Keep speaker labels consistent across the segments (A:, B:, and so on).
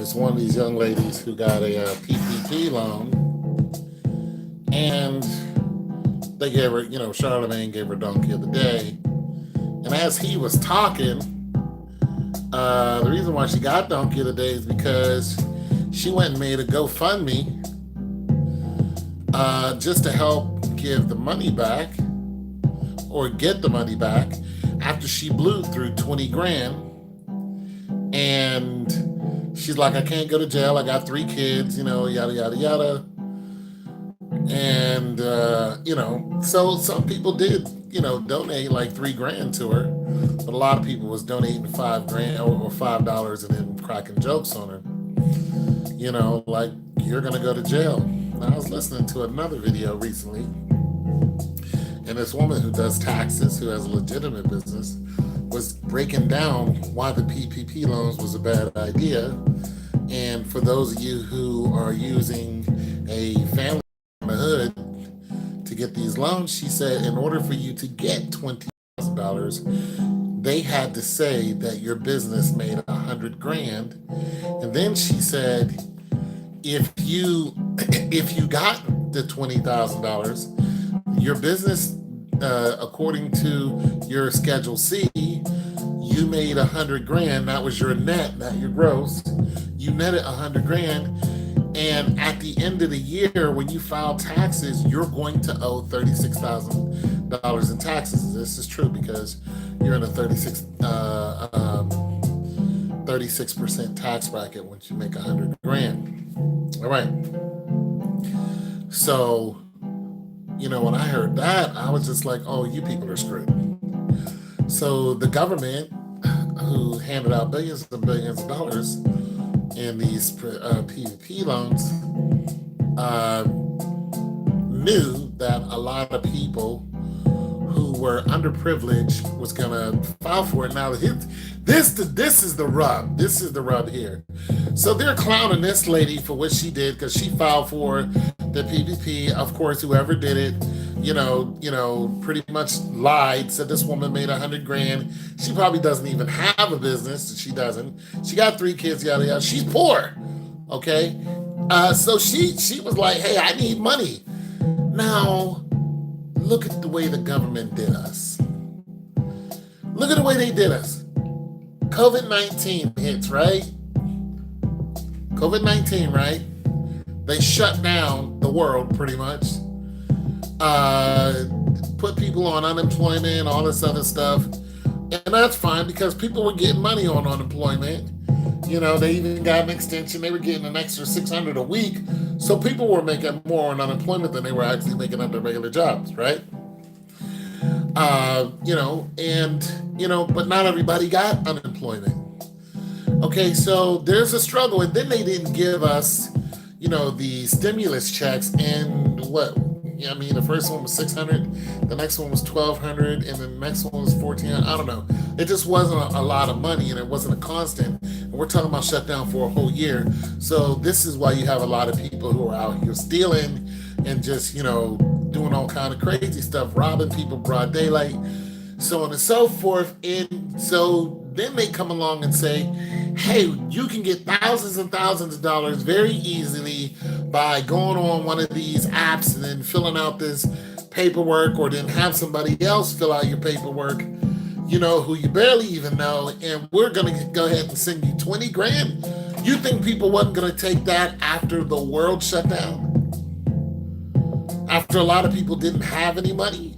A: It's one of these young ladies who got a PPP loan, and they gave her, Charlemagne gave her Donkey of the Day. And as he was talking, the reason why she got Donkey of the Day is because she went and made a GoFundMe just to help give the money back or get the money back after she blew through 20 grand. And she's like, I can't go to jail. I got 3 kids, yada, yada, yada. And, so some people did, donate like 3 grand to her. But a lot of people was donating 5 grand or $5 and then cracking jokes on her. Like, you're going to go to jail. And I was listening to another video recently. And this woman who does taxes, who has a legitimate business, was breaking down why the PPP loans was a bad idea. And for those of you who are using a family in the hood to get these loans, she said in order for you to get $20,000, they had to say that your business made 100 grand. And then she said, if you got the $20,000, your business, according to your Schedule C, you made 100 grand. That was your net, not your gross. You netted 100 grand. And at the end of the year, when you file taxes, you're going to owe $36,000 in taxes. This is true because you're in a 36% tax bracket once you make 100 grand. All right. So, when I heard that, I was just like, oh, you people are screwed. So the government, who handed out billions and billions of dollars in these PPP loans, knew that a lot of people who were underprivileged was going to file for it. Now, this is the rub. This is the rub here. So they're clowning this lady for what she did because she filed for the PPP. Of course, whoever did it, pretty much lied, said this woman made 100 grand. She probably doesn't even have a business. She doesn't. She got 3 kids, yada, yada. She's poor, okay? So she was like, hey, I need money. Now, look at the way the government did us. Look at the way they did us. COVID-19 hits, right? COVID-19, right? They shut down the world pretty much. Put people on unemployment, all this other stuff. And that's fine because people were getting money on unemployment. They even got an extension. They were getting an extra $600 a week. So people were making more on unemployment than they were actually making on their regular jobs, right? But not everybody got unemployment. Okay, so there's a struggle. And then they didn't give us, the stimulus checks. And the first one was $600, the next one was $1,200, and the next one was $1,400. I don't know. It just wasn't a lot of money, and it wasn't a constant. And we're talking about shut down for a whole year. So this is why you have a lot of people who are out here stealing and just, doing all kind of crazy stuff, robbing people broad daylight, so on and so forth. And so then they come along and say, hey, you can get thousands and thousands of dollars very easily by going on one of these apps and then filling out this paperwork, or then have somebody else fill out your paperwork, who you barely even know, and we're going to go ahead and send you 20 grand. You think people wasn't going to take that after the world shut down? After a lot of people didn't have any money?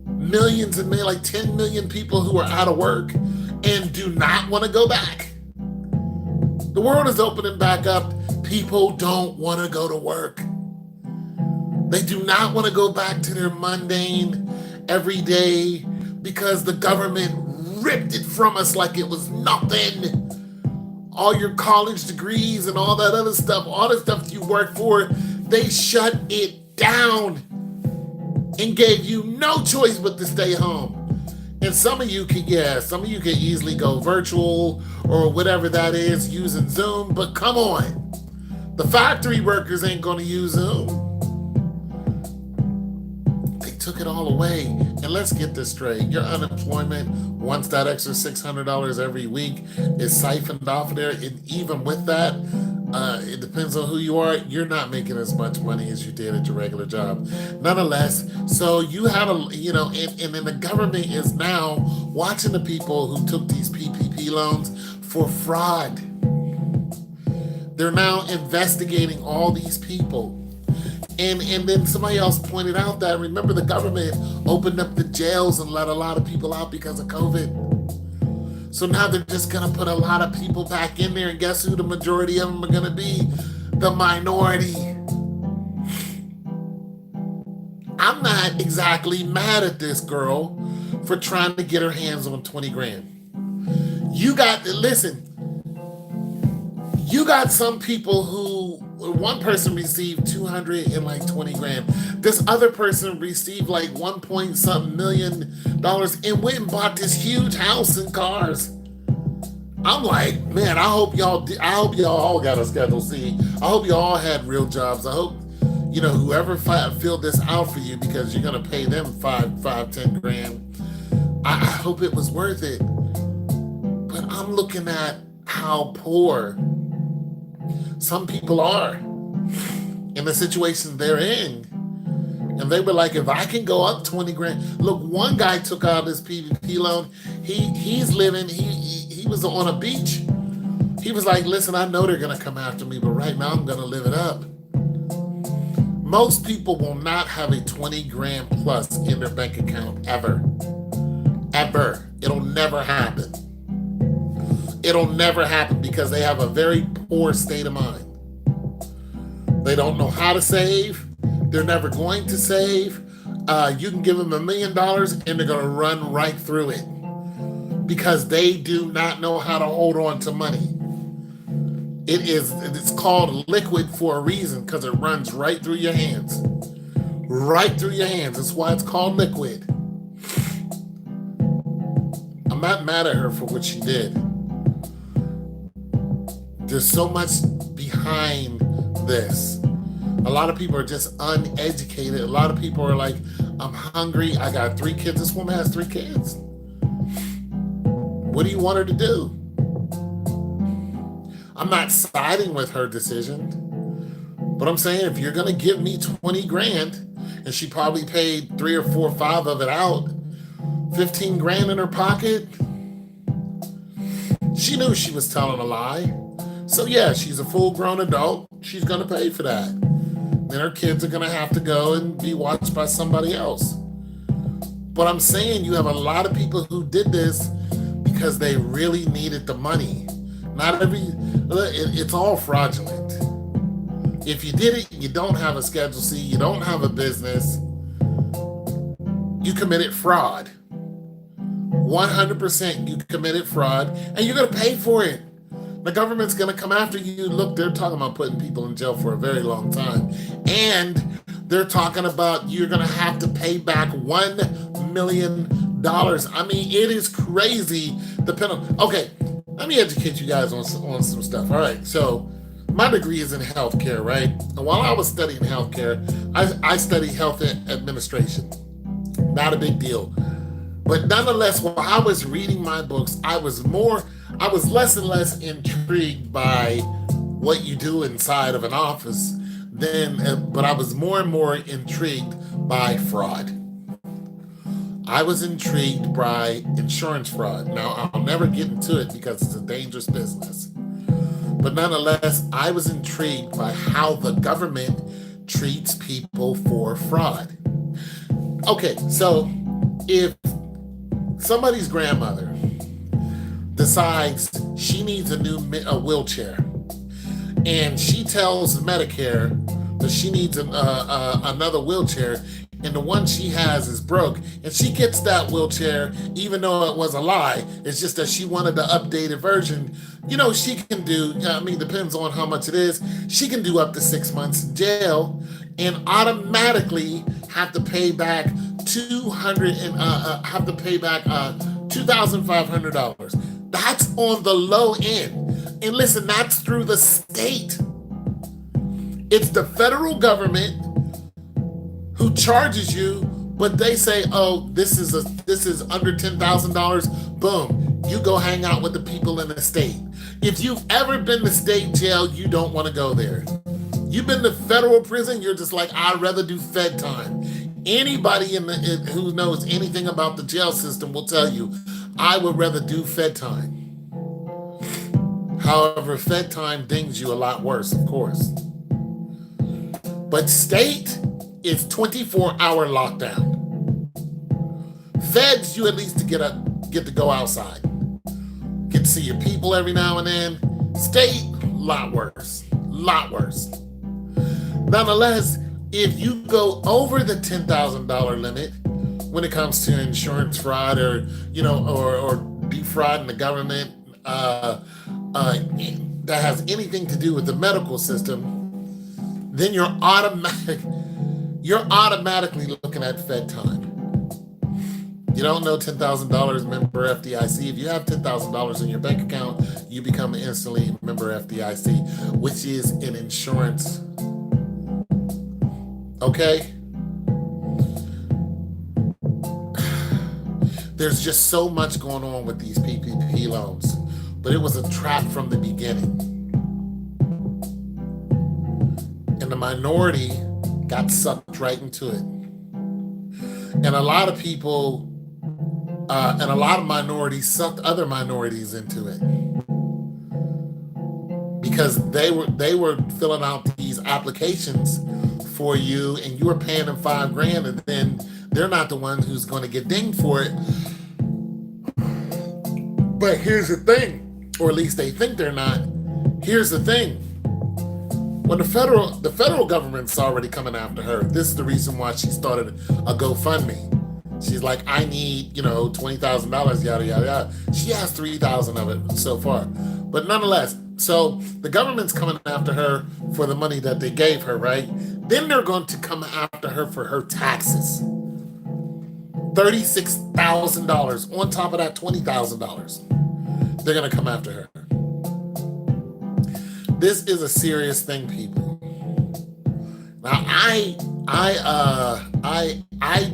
A: Millions and like 10 million people who are out of work and do not want to go back. The world is opening back up. People don't want to go to work. They do not want to go back to their mundane every day because the government ripped it from us like it was nothing. All your college degrees and all that other stuff, all the stuff you work for, they shut it down and gave you no choice but to stay home. And some of you can easily go virtual or whatever that is using Zoom, but come on. The factory workers ain't gonna use Zoom. They took it all away. And let's get this straight. Your unemployment, once that extra $600 every week is siphoned off of there, and even with that, it depends on who you are. You're not making as much money as you did at your regular job. Nonetheless, so you had and then the government is now watching the people who took these PPP loans for fraud. They're now investigating all these people. And then somebody else pointed out that, remember, the government opened up the jails and let a lot of people out because of COVID. So now they're just going to put a lot of people back in there, and guess who the majority of them are going to be? The minority. I'm not exactly mad at this girl for trying to get her hands on 20 grand. You got some people who, one person received 220 grand. This other person received like 1 point something million dollars and went and bought this huge house and cars. I'm like, man, I hope y'all all got a Schedule C. I hope y'all all had real jobs. I hope, whoever filled this out for you, because you're going to pay them 10 grand. I hope it was worth it. But I'm looking at how poor some people are in the situation they're in. And they were like, if I can go up 20 grand. Look, one guy took out his PPP loan. He's living, he was on a beach. He was like, listen, I know they're going to come after me, but right now I'm going to live it up. Most people will not have a 20 grand plus in their bank account ever. Ever. It'll never happen. It'll never happen because they have a very poor state of mind. They don't know how to save. They're never going to save. You can give them $1 million and they're going to run right through it because they do not know how to hold on to money. It's called liquid for a reason, because it runs right through your hands. Right through your hands. That's why it's called liquid. I'm not mad at her for what she did. There's so much behind this. A lot of people are just uneducated. A lot of people are like, I'm hungry. I got 3 kids. This woman has 3 kids. What do you want her to do? I'm not siding with her decision. But I'm saying, if you're going to give me 20 grand, and she probably paid 3 or 4 or 5 of it out, 15 grand in her pocket, she knew she was telling a lie. So yeah, she's a full-grown adult. She's going to pay for that. Then her kids are going to have to go and be watched by somebody else. But I'm saying, you have a lot of people who did this because they really needed the money. It's all fraudulent. If you did it, you don't have a Schedule C, you don't have a business, you committed fraud. 100% you committed fraud, and you're going to pay for it. The government's going to come after you. Look, they're talking about putting people in jail for a very long time. And they're talking about you're going to have to pay back $1 million. I mean, it is crazy. The penalty. Okay, let me educate you guys on some stuff. All right, so my degree is in healthcare, right? And while I was studying healthcare, I studied health administration. Not a big deal. But nonetheless, while I was reading my books, I was less and less intrigued by what you do inside of an office but I was more and more intrigued by fraud. I was intrigued by insurance fraud. Now, I'll never get into it because it's a dangerous business. But nonetheless, I was intrigued by how the government treats people for fraud. Okay, so if somebody's grandmother decides she needs a wheelchair, and she tells Medicare that she needs another wheelchair, and the one she has is broke, and she gets that wheelchair even though it was a lie. It's just that she wanted the updated version. She can do, depends on how much it is, she can do up to 6 months in jail and automatically have to pay back $2,500. That's on the low end. And listen, that's through the state. It's the federal government who charges you But they say, oh, this is under $10,000. Boom, you go hang out with the people in the state. If you've ever been to state jail, you don't want to go there. You've been to federal prison, you're just like, I'd rather do Fed time. Anybody who knows anything about the jail system will tell you, I would rather do Fed time. However, Fed time dings you a lot worse, of course. But state is 24-hour lockdown. Feds, you at least get to go outside. Get to see your people every now and then. State, lot worse. Nonetheless, if you go over the $10,000 limit when it comes to insurance fraud or defrauding the government that has anything to do with the medical system, then you're automatically looking at Fed time. You don't know $10,000 member FDIC. If you have $10,000 in your bank account, you become instantly member FDIC, which is an insurance. Okay? There's just so much going on with these PPP loans, but it was a trap from the beginning. And the minority got sucked right into it. And a lot of people and a lot of minorities sucked other minorities into it because they were filling out these applications for you, and you were paying them $5,000, and then they're not the one who's going to get dinged for it. But here's the thing, or at least they think they're not. Here's the thing: when the federal government's already coming after her. This is the reason why she started a GoFundMe. She's like, I need, $20,000, yada, yada, yada. She has 3,000 of it so far. But nonetheless, so the government's coming after her for the money that they gave her, right? Then they're going to come after her for her taxes. $36,000 on top of that $20,000. They're going to come after her. This is a serious thing, people. Now, I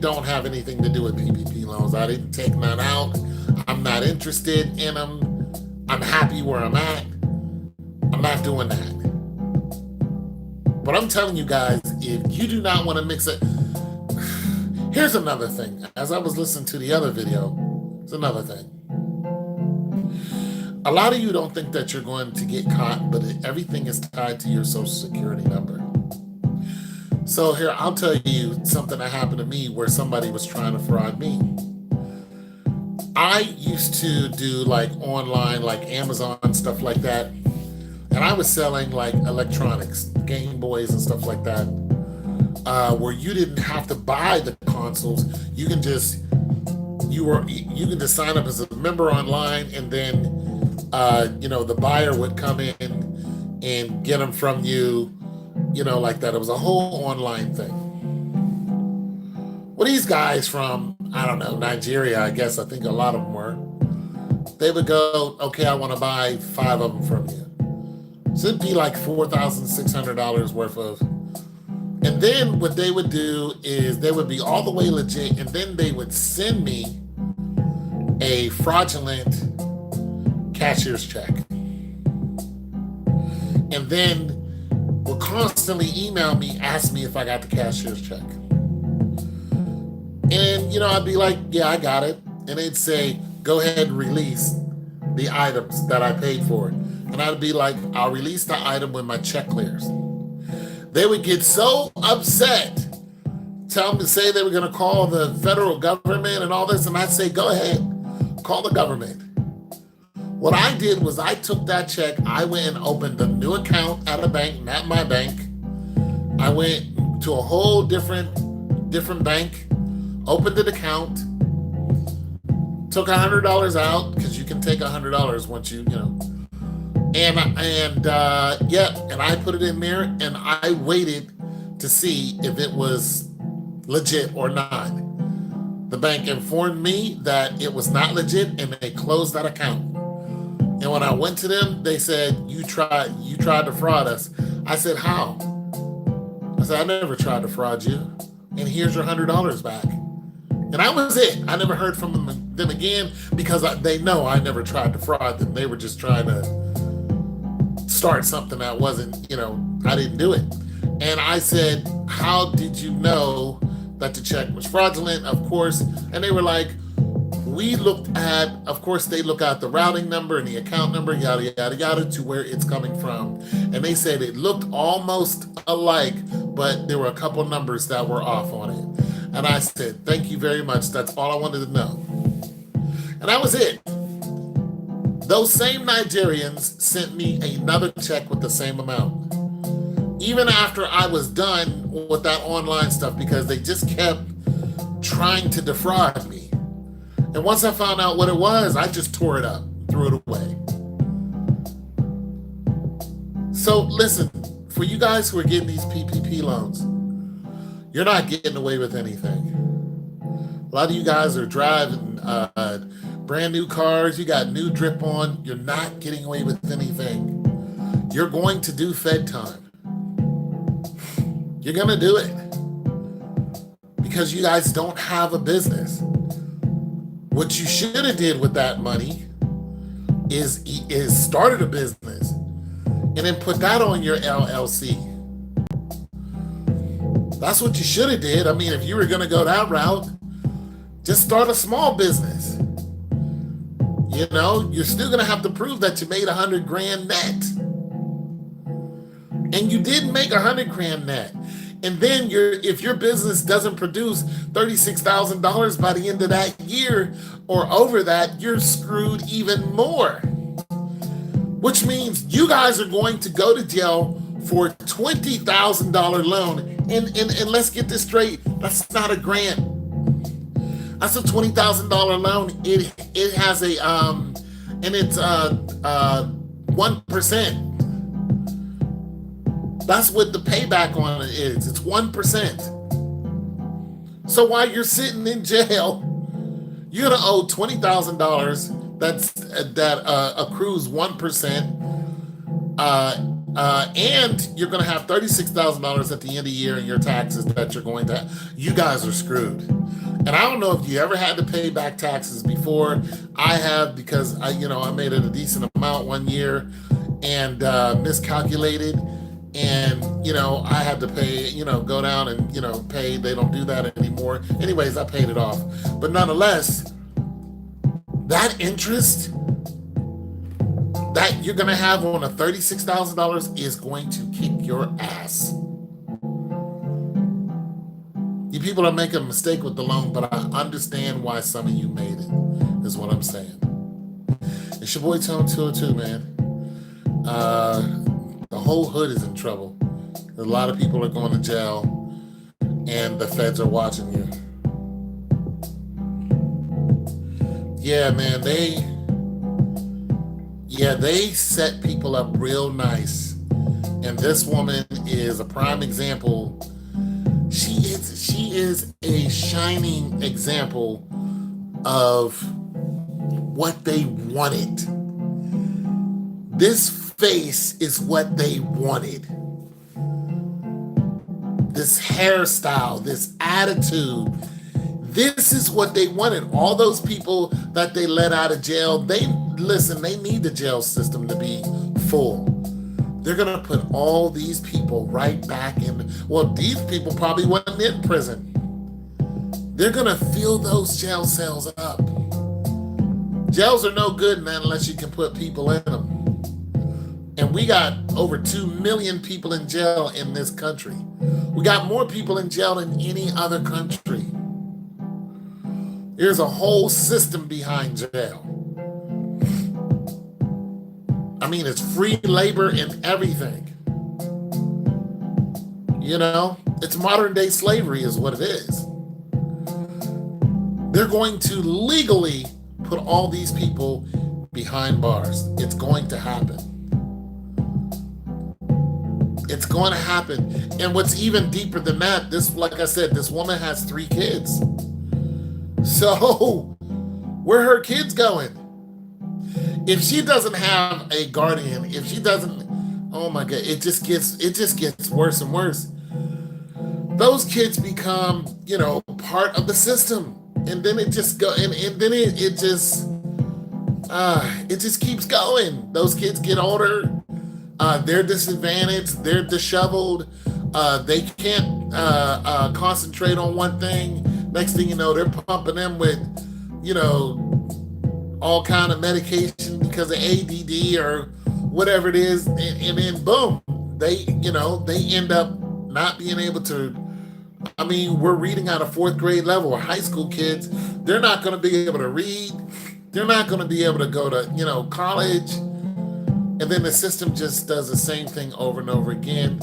A: don't have anything to do with PPP loans. I didn't take none out. I'm not interested in them. I'm happy where I'm at. I'm not doing that. But I'm telling you guys, if you do not want to mix it, here's another thing. As I was listening to the other video, it's another thing. A lot of you don't think that you're going to get caught, but everything is tied to your Social Security number. So here, I'll tell you something that happened to me where somebody was trying to fraud me. I used to do like online, like Amazon, stuff like that. And I was selling like electronics, Game Boys and stuff like that, where you didn't have to buy the consoles. You can just sign up as a member online, and then the buyer would come in and get them from you, like that. It was a whole online thing. Well, these guys from, I don't know, Nigeria, I guess, I think a lot of them were, they would go, okay, I want to buy 5 of them from you. So it'd be like $4,600 worth of, and then what they would do is they would be all the way legit, and then they would send me a fraudulent cashier's check. And then would constantly email me, ask me if I got the cashier's check. And, I'd be like, yeah, I got it. And they'd say, go ahead and release the items that I paid for. And I'd be like, I'll release the item when my check clears. They would get so upset, tell them to say they were going to call the federal government and all this. And I'd say, go ahead, call the government. What I did was I took that check, I went and opened a new account at a bank, not my bank. I went to a whole different bank, opened an account, took $100 out, because you can take $100 once and I put it in there, and I waited to see if it was legit or not. The bank informed me that it was not legit, and they closed that account. And when I went to them, they said, you tried to fraud us. I said, how? I said, I never tried to fraud you. And here's your $100 back. And that was it. I never heard from them again because they know I never tried to fraud them. They were just trying to start something that wasn't, I didn't do it. And I said, how did you know that the check was fraudulent? Of course. And they were like, we looked at, of course, they look at the routing number and the account number, yada, yada, yada, to where it's coming from. And they said it looked almost alike, but there were a couple numbers that were off on it. And I said, thank you very much. That's all I wanted to know. And that was it. Those same Nigerians sent me another check with the same amount. Even after I was done with that online stuff, because they just kept trying to defraud me. And once I found out what it was, I just tore it up, threw it away. So listen, for you guys who are getting these PPP loans, you're not getting away with anything. A lot of you guys are driving brand new cars. You got new drip on. You're not getting away with anything. You're going to do Fed time. You're going to do it because you guys don't have a business. What you should have did with that money is started a business and then put that on your LLC. That's what you should have did. I mean, if you were going to go that route, just start a small business. You're still going to have to prove that you made 100 grand net. And you did make 100 grand net. And then if your business doesn't produce $36,000 by the end of that year or over that, you're screwed even more. Which means you guys are going to go to jail for a $20,000 loan. And let's get this straight. That's not a grant. That's a $20,000 loan. It has and it's 1%. That's what the payback on it is. It's 1%. So while you're sitting in jail, you're gonna owe $20,000. That accrues 1%. And you're gonna have $36,000 at the end of the year in your taxes that you're going to. You guys are screwed. And I don't know if you ever had to pay back taxes before. I have, because I made it a decent amount one year and miscalculated. And, I had to pay, go down and, pay. They don't do that anymore. Anyways, I paid it off. But nonetheless, that interest that you're going to have on a $36,000 is going to kick your ass. You people are making a mistake with the loan, but I understand why some of you made it, is what I'm saying. It's your boy Tone 202, man. The whole hood is in trouble. A lot of people are going to jail, and the feds are watching you. Yeah, man, they set people up real nice. And this woman is a prime example. She is a shining example of what they wanted. This face is what they wanted. This hairstyle, this attitude, this is what they wanted. All those people that they let out of jail, they need the jail system to be full. They're going to put all these people right back in. Well, these people probably weren't in prison. They're going to fill those jail cells up. Jails are no good, man, unless you can put people in them. And we got over 2 million people in jail in this country. We got more people in jail than any other country. There's a whole system behind jail. I mean, it's free labor and everything. It's modern day slavery is what it is. They're going to legally put all these people behind bars. It's going to happen. It's going to happen. And what's even deeper than that, like I said, this woman has 3 kids. So where her kids going? If she doesn't have a guardian, if she doesn't, oh my God, it just gets worse and worse. Those kids become, part of the system. and then it just go and then it just keeps going. Those kids get older, they're disadvantaged, they're disheveled, they can't concentrate on one thing. Next thing you know, they're pumping them with, you know, all kind of medication because of ADD or whatever it is, and then boom, they end up not being able to. I mean, we're reading at a fourth grade level. High school kids, they're not going to be able to read. They're not going to be able to go to, college. And then the system just does the same thing over and over again.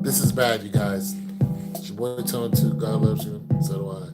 A: This is bad, you guys. It's your boy Tone 2. God loves you. So do I.